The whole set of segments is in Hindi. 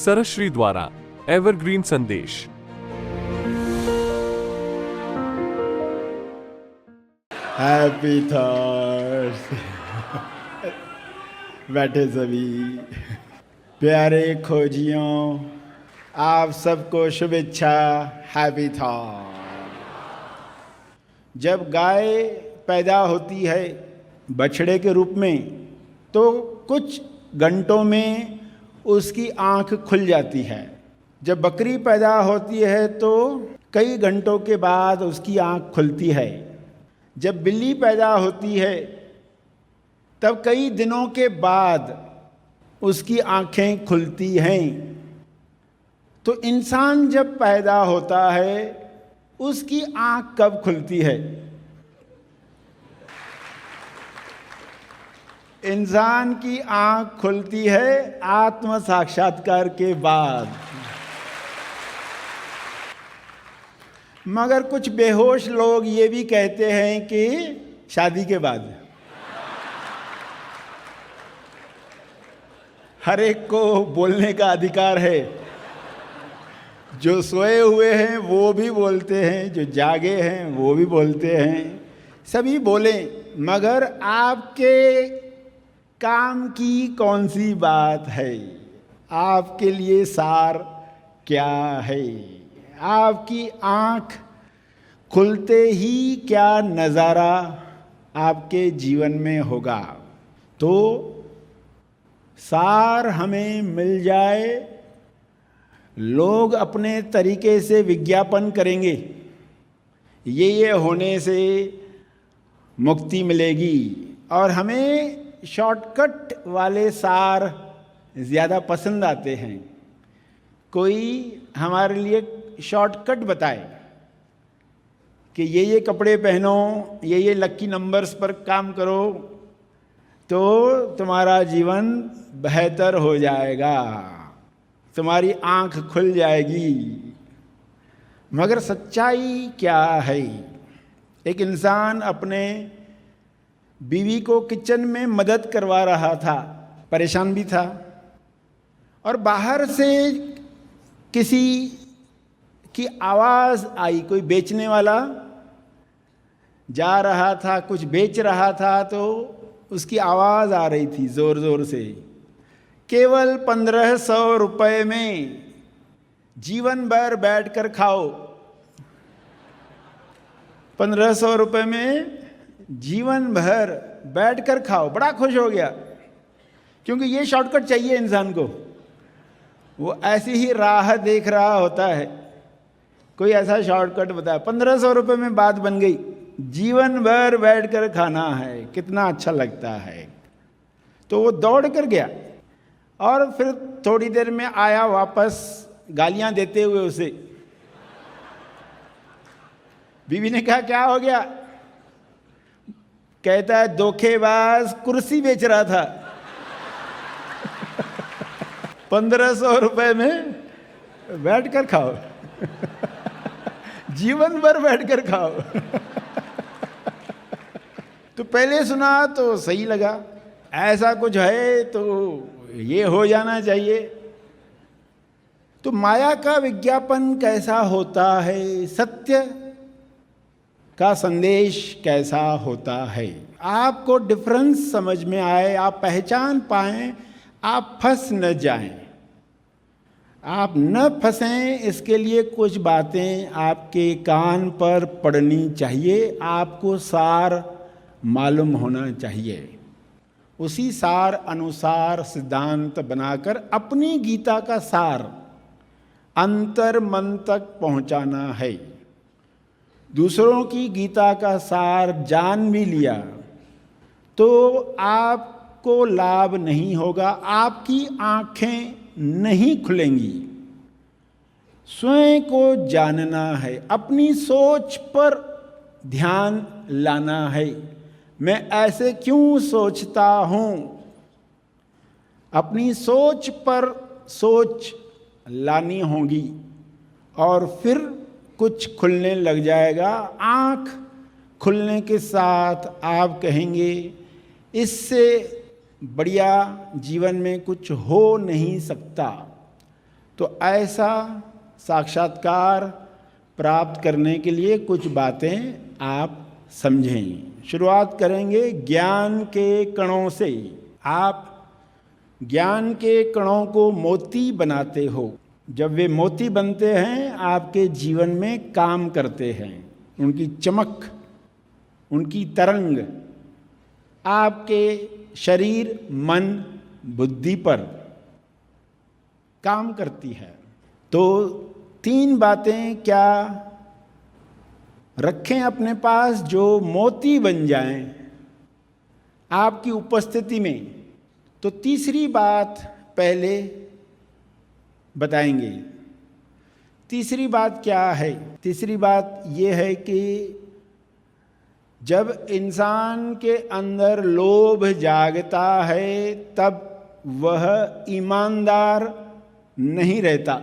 सरश्री द्वारा एवरग्रीन संदेश। Happy thoughts. बैठे सभी प्यारे खोजियों, आप सबको शुभेच्छा। Happy thought. जब गाय पैदा होती है बछड़े के रूप में तो कुछ घंटों में उसकी आंख खुल जाती है। जब बकरी पैदा होती है तो कई घंटों के बाद उसकी आंख खुलती है। जब बिल्ली पैदा होती है तब कई दिनों के बाद उसकी आंखें खुलती हैं। तो इंसान जब पैदा होता है उसकी आंख कब खुलती है? इंसान की आंख खुलती है आत्म साक्षात्कार के बाद। मगर कुछ बेहोश लोग ये भी कहते हैं कि शादी के बाद। हर एक को बोलने का अधिकार है। जो सोए हुए हैं वो भी बोलते हैं, जो जागे हैं वो भी बोलते हैं। सभी बोलें, मगर आपके काम की कौन सी बात है? आपके लिए सार क्या है? आपकी आंख खुलते ही क्या नज़ारा आपके जीवन में होगा? तो सार हमें मिल जाए, लोग अपने तरीके से विज्ञापन करेंगे, ये होने से मुक्ति मिलेगी। और हमें शॉर्टकट वाले सार ज़्यादा पसंद आते हैं। कोई हमारे लिए शॉर्टकट बताए कि ये कपड़े पहनो, ये लकी नंबर्स पर काम करो तो तुम्हारा जीवन बेहतर हो जाएगा, तुम्हारी आंख खुल जाएगी। मगर सच्चाई क्या है? एक इंसान अपने बीवी को किचन में मदद करवा रहा था, परेशान भी था, और बाहर से किसी की आवाज़ आई। कोई बेचने वाला जा रहा था, कुछ बेच रहा था, तो उसकी आवाज़ आ रही थी ज़ोर ज़ोर से, केवल 1500 रुपये में जीवन भर बैठ कर खाओ। 1500 रुपये में जीवन भर बैठ कर खाओ। बड़ा खुश हो गया, क्योंकि ये शॉर्टकट चाहिए इंसान को। वो ऐसी ही राह देख रहा होता है, कोई ऐसा शॉर्टकट बताया। 1500 रुपये में बात बन गई, जीवन भर बैठ कर खाना है, कितना अच्छा लगता है। तो वो दौड़ कर गया और फिर थोड़ी देर में आया वापस, गालियां देते हुए उसे। बीवी ने कहा, क्या हो गया? कहता है, धोखेबाज कुर्सी बेच रहा था। 1500 रुपये में बैठ कर खाओ, जीवन भर बैठ कर खाओ। तो पहले सुना तो सही लगा, ऐसा कुछ है तो ये हो जाना चाहिए। तो माया का विज्ञापन कैसा होता है? सत्य का संदेश कैसा होता है? आपको डिफरेंस समझ में आए, आप पहचान पाएं, आप फंस न जाएं। आप न फंसें, इसके लिए कुछ बातें आपके कान पर पड़नी चाहिए। आपको सार मालूम होना चाहिए। उसी सार अनुसार सिद्धांत बनाकर अपनी गीता का सार अंतर मन तक पहुंचाना है। दूसरों की गीता का सार जान भी लिया तो आपको लाभ नहीं होगा, आपकी आंखें नहीं खुलेंगी। स्वयं को जानना है, अपनी सोच पर ध्यान लाना है। मैं ऐसे क्यों सोचता हूं? अपनी सोच पर सोच लानी होगी और फिर कुछ खुलने लग जाएगा। आँख खुलने के साथ आप कहेंगे, इससे बढ़िया जीवन में कुछ हो नहीं सकता। तो ऐसा साक्षात्कार प्राप्त करने के लिए कुछ बातें आप समझें। शुरुआत करेंगे ज्ञान के कणों से। आप ज्ञान के कणों को मोती बनाते हो। जब वे मोती बनते हैं, आपके जीवन में काम करते हैं। उनकी चमक, उनकी तरंग आपके शरीर, मन, बुद्धि पर काम करती है। तो 3 बातें क्या रखें अपने पास जो मोती बन जाएं आपकी उपस्थिति में। तो तीसरी बात पहले बताएंगे। तीसरी बात क्या है? तीसरी बात यह है कि जब इंसान के अंदर लोभ जागता है, तब वह ईमानदार नहीं रहता।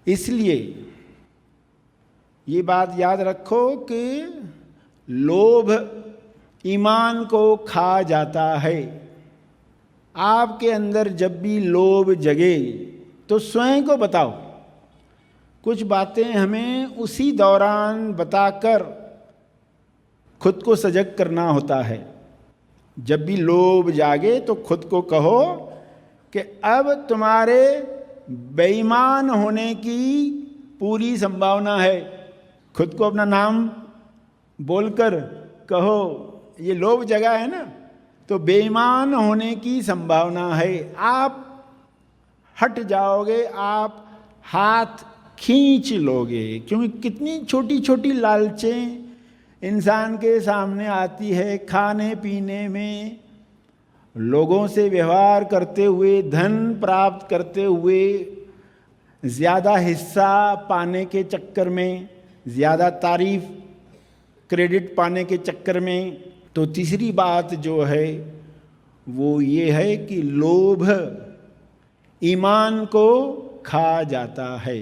इसलिए ये बात याद रखो कि लोभ ईमान को खा जाता है। आपके अंदर जब भी लोभ जगे तो स्वयं को बताओ। कुछ बातें हमें उसी दौरान बताकर खुद को सजग करना होता है। जब भी लोभ जागे तो खुद को कहो कि अब तुम्हारे बेईमान होने की पूरी संभावना है। खुद को अपना नाम बोलकर कहो, ये लोभ जगा है ना, तो बेईमान होने की संभावना है। आप हट जाओगे, आप हाथ खींच लोगे, क्योंकि कितनी छोटी छोटी लालचें इंसान के सामने आती है। खाने पीने में, लोगों से व्यवहार करते हुए, धन प्राप्त करते हुए, ज़्यादा हिस्सा पाने के चक्कर में, ज़्यादा तारीफ, क्रेडिट पाने के चक्कर में। तो तीसरी बात जो है वो ये है कि लोभ ईमान को खा जाता है।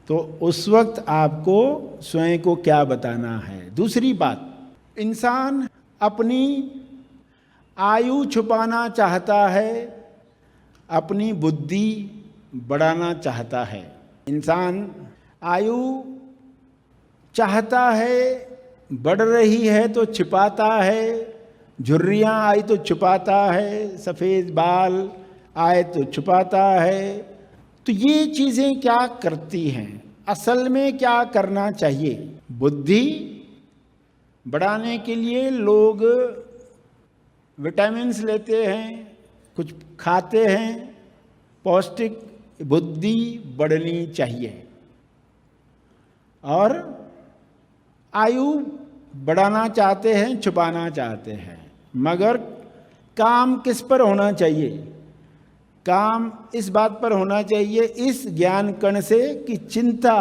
तो उस वक्त आपको स्वयं को क्या बताना है? दूसरी बात, इंसान अपनी आयु छुपाना चाहता है, अपनी बुद्धि बढ़ाना चाहता है। इंसान आयु चाहता है, बढ़ रही है तो छिपाता है। झुर्रियाँ आई तो छुपाता है, सफ़ेद बाल आए तो छुपाता है। तो ये चीज़ें क्या करती हैं? असल में क्या करना चाहिए? बुद्धि बढ़ाने के लिए लोग विटामिन्स लेते हैं, कुछ खाते हैं, पौष्टिक बुद्धि बढ़नी चाहिए। और आयु बढ़ाना चाहते हैं, छुपाना चाहते हैं। मगर काम किस पर होना चाहिए? काम इस बात पर होना चाहिए, इस ज्ञान कण से, कि चिंता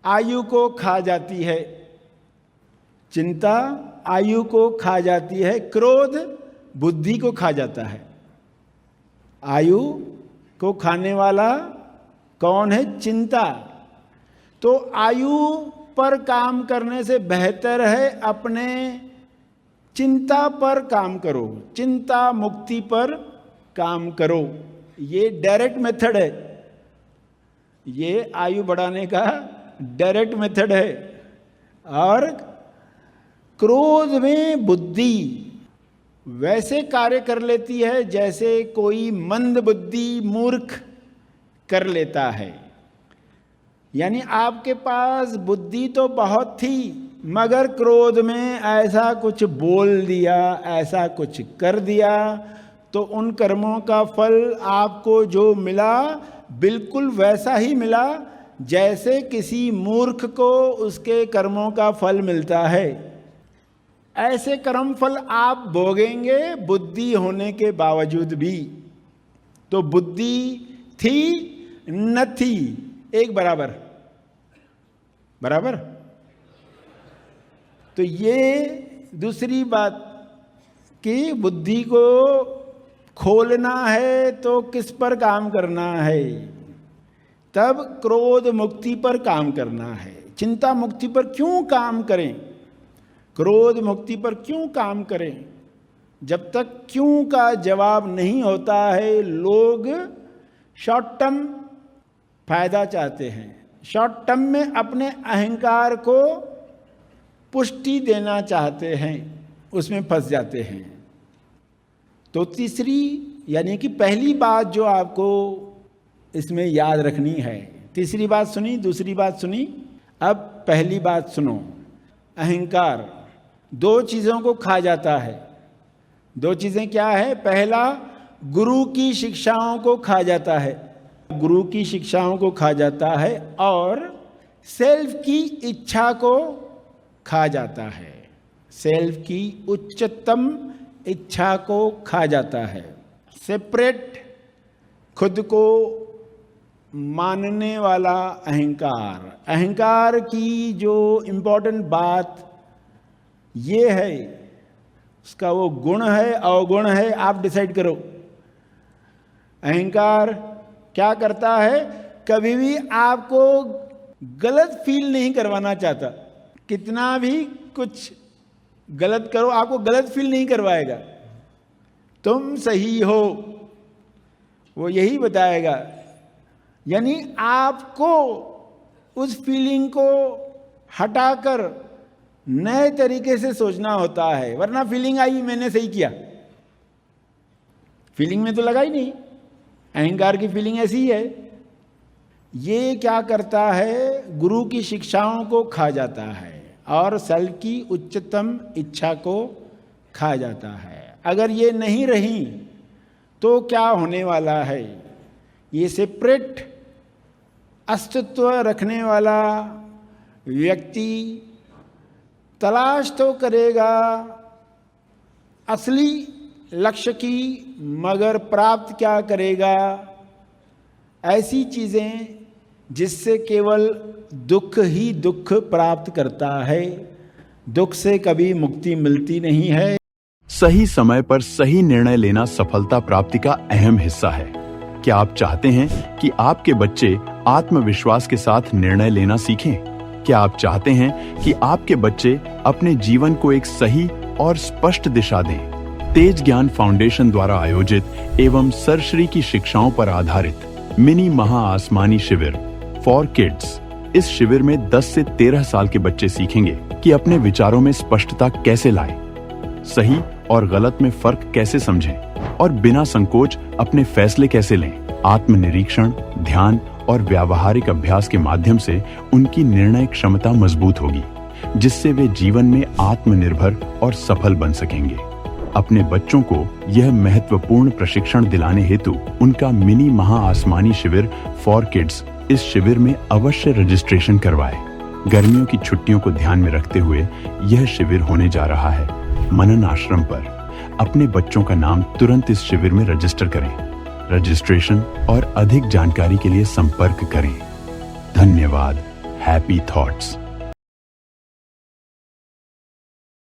आयु को खा जाती है। चिंता आयु को खा जाती है। क्रोध बुद्धि को खा जाता है। आयु को खाने वाला कौन है? चिंता। तो आयु पर काम करने से बेहतर है अपने चिंता पर काम करो, चिंता मुक्ति पर काम करो। ये डायरेक्ट मेथड है, ये आयु बढ़ाने का डायरेक्ट मेथड है। और क्रोध में बुद्धि वैसे कार्य कर लेती है जैसे कोई मंद बुद्धि मूर्ख कर लेता है। यानी आपके पास बुद्धि तो बहुत थी, मगर क्रोध में ऐसा कुछ बोल दिया, ऐसा कुछ कर दिया, तो उन कर्मों का फल आपको जो मिला बिल्कुल वैसा ही मिला जैसे किसी मूर्ख को उसके कर्मों का फल मिलता है। ऐसे कर्म फल आप भोगेंगे बुद्धि होने के बावजूद भी। तो बुद्धि थी न थी, एक बराबर बराबर। तो ये दूसरी बात कि बुद्धि को खोलना है तो किस पर काम करना है? तब क्रोध मुक्ति पर काम करना है। चिंता मुक्ति पर क्यों काम करें? क्रोध मुक्ति पर क्यों काम करें? जब तक क्यों का जवाब नहीं होता है, लोग शॉर्ट टर्म फायदा चाहते हैं, शॉर्ट टर्म में अपने अहंकार को पुष्टि देना चाहते हैं, उसमें फंस जाते हैं। तो तीसरी यानी कि पहली बात जो आपको इसमें याद रखनी है, तीसरी बात सुनी, दूसरी बात सुनी, अब पहली बात सुनो। अहंकार दो चीज़ों को खा जाता है। दो चीज़ें क्या है? पहला, गुरु की शिक्षाओं को खा जाता है, गुरु की शिक्षाओं को खा जाता है, और सेल्फ की इच्छा को खा जाता है, सेल्फ की उच्चतम इच्छा को खा जाता है। सेपरेट, खुद को मानने वाला अहंकार। अहंकार की जो इम्पोर्टेंट बात ये है, उसका वो गुण है अवगुण है, आप डिसाइड करो। अहंकार क्या करता है? कभी भी आपको गलत फील नहीं करवाना चाहता। कितना भी कुछ गलत करो, आपको गलत फील नहीं करवाएगा। तुम सही हो, वो यही बताएगा। यानी आपको उस फीलिंग को हटाकर नए तरीके से सोचना होता है, वरना फीलिंग आई मैंने सही किया, फीलिंग में तो लगा ही नहीं। अहंकार की फीलिंग ऐसी ही है। ये क्या करता है? गुरु की शिक्षाओं को खा जाता है और सेल्फ की उच्चतम इच्छा को खा जाता है। अगर ये नहीं रही तो क्या होने वाला है? ये सेपरेट अस्तित्व रखने वाला व्यक्ति तलाश तो करेगा असली लक्ष्य की, मगर प्राप्त क्या करेगा? ऐसी चीज़ें जिससे केवल दुख ही दुख प्राप्त करता है। दुख से कभी मुक्ति मिलती नहीं है। सही समय पर सही निर्णय लेना सफलता प्राप्ति का अहम हिस्सा है। क्या आप चाहते हैं कि आपके बच्चे आत्मविश्वास के साथ निर्णय लेना सीखें? क्या आप चाहते हैं कि आपके बच्चे अपने जीवन को एक सही और स्पष्ट दिशा दें? तेज ज्ञान फाउंडेशन द्वारा आयोजित एवं सरश्री की शिक्षाओं पर आधारित मिनी महा आसमानी शिविर फॉर किड्स। इस शिविर में 10 से 13 साल के बच्चे सीखेंगे कि अपने विचारों में स्पष्टता कैसे लाएं, सही और गलत में फर्क कैसे समझें और बिना संकोच अपने फैसले कैसे लें। आत्मनिरीक्षण, ध्यान और व्यावहारिक अभ्यास के माध्यम से उनकी निर्णय क्षमता मजबूत होगी, जिससे वे जीवन में आत्मनिर्भर और सफल बन सकेंगे। अपने बच्चों को यह महत्वपूर्ण प्रशिक्षण दिलाने हेतु उनका मिनी महा आसमानी शिविर फॉर किड्स, इस शिविर में अवश्य रजिस्ट्रेशन करवाएं। गर्मियों की छुट्टियों को ध्यान में रखते हुए यह शिविर होने जा रहा है मनन आश्रम पर। अपने बच्चों का नाम तुरंत इस शिविर में रजिस्टर करें। रजिस्ट्रेशन और अधिक जानकारी के लिए संपर्क करें। धन्यवाद। Happy thoughts.